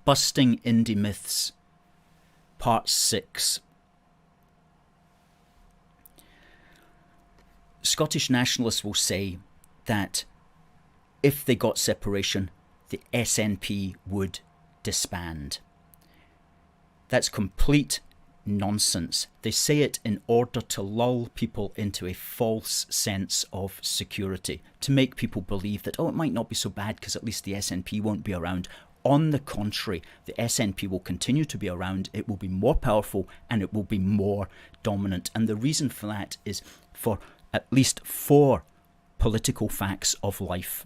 Busting Indy Myths, Part 6. Scottish nationalists will say that if they got separation, the SNP would disband. That's complete nonsense. They say it in order to lull people into a false sense of security, to make people believe that, oh, it might not be so bad because at least the SNP won't be around. On the contrary, the SNP will continue to be around, it will be more powerful, and it will be more dominant. And the reason for that is for at least 4 political facts of life.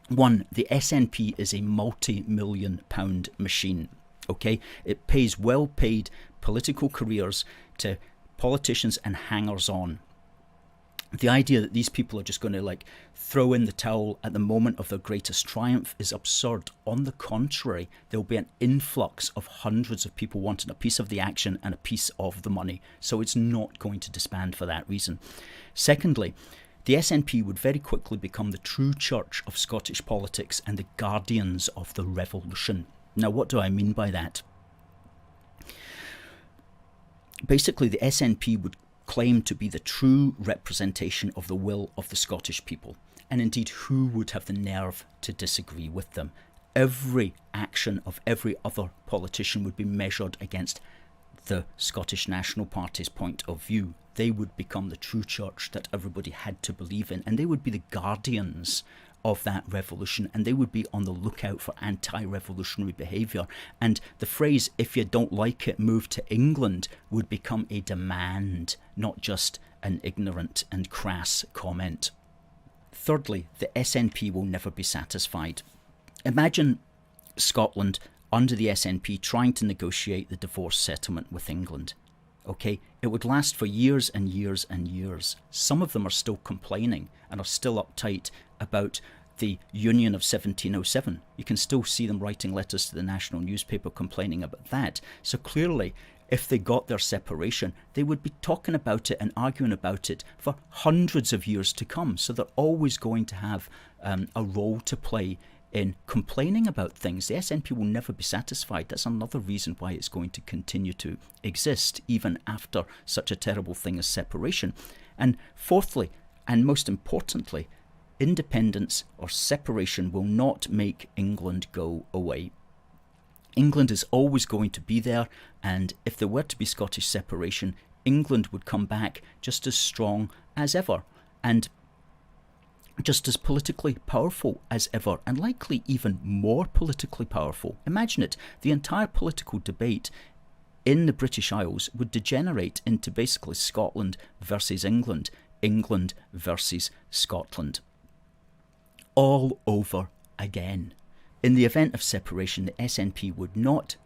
1, the SNP is a multi-million pound machine. Okay, it pays well-paid political careers to politicians and hangers-on. The idea that these people are just going to throw in the towel at the moment of their greatest triumph is absurd. On the contrary, there will be an influx of hundreds of people wanting a piece of the action and a piece of the money. So it's not going to disband for that reason. Secondly, the SNP would very quickly become the true church of Scottish politics and the guardians of the revolution. Now, what do I mean by that? Basically, the SNP would claim to be the true representation of the will of the Scottish people. And indeed, who would have the nerve to disagree with them? Every action of every other politician would be measured against the Scottish National Party's point of view. They would become the true church that everybody had to believe in, and they would be the guardians of that revolution, and they would be on the lookout for anti-revolutionary behaviour. And the phrase, if you don't like it, move to England, would become a demand, not just an ignorant and crass comment. Thirdly, the SNP will never be satisfied. Imagine Scotland under the SNP trying to negotiate the divorce settlement with England. Okay, it would last for years and years and years. Some of them are still complaining and are still uptight about the Union of 1707. You can still see them writing letters to the national newspaper complaining about that. So clearly, if they got their separation, they would be talking about it and arguing about it for hundreds of years to come. So they're always going to have a role to play in complaining about things. The SNP will never be satisfied. That's another reason why it's going to continue to exist, even after such a terrible thing as separation. And fourthly, and most importantly, independence or separation will not make England go away. England is always going to be there, and if there were to be Scottish separation, England would come back just as strong as ever, and just as politically powerful as ever, and likely even more politically powerful. Imagine it, the entire political debate in the British Isles would degenerate into basically Scotland versus England, England versus Scotland. All over again. In the event of separation, the SNP would not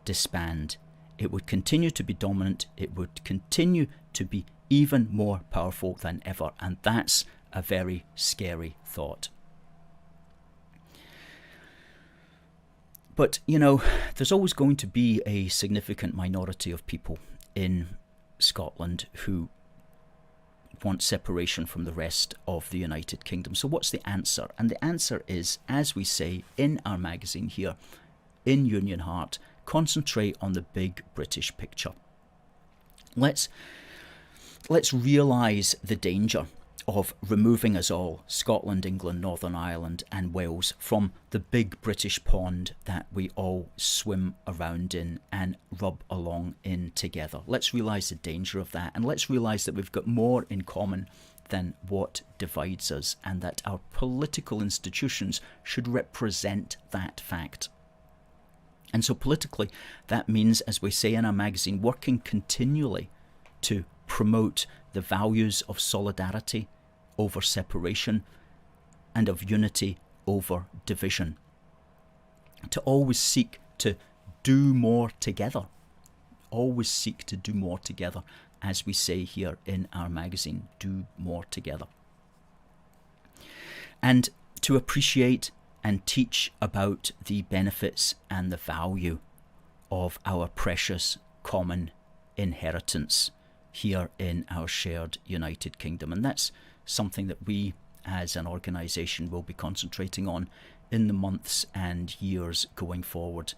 disband. It would continue to be dominant. It would continue to be even more powerful than ever, and that's a very scary thought. But, you know, there's always going to be a significant minority of people in Scotland who want separation from the rest of the United Kingdom. So what's the answer? And the answer is, as we say in our magazine here, in Union Heart, concentrate on the big British picture. Let's realise the danger of removing us all, Scotland, England, Northern Ireland and Wales, from the big British pond that we all swim around in and rub along in together. Let's realise the danger of that, and let's realise that we've got more in common than what divides us, and that our political institutions should represent that fact. And so politically, that means, as we say in our magazine, working continually to promote the values of solidarity over separation and of unity over division. To always seek to do more together. Always seek to do more together, as we say here in our magazine, do more together. And to appreciate and teach about the benefits and the value of our precious common inheritance here in our shared United Kingdom. And that's something that we as an organisation will be concentrating on in the months and years going forward.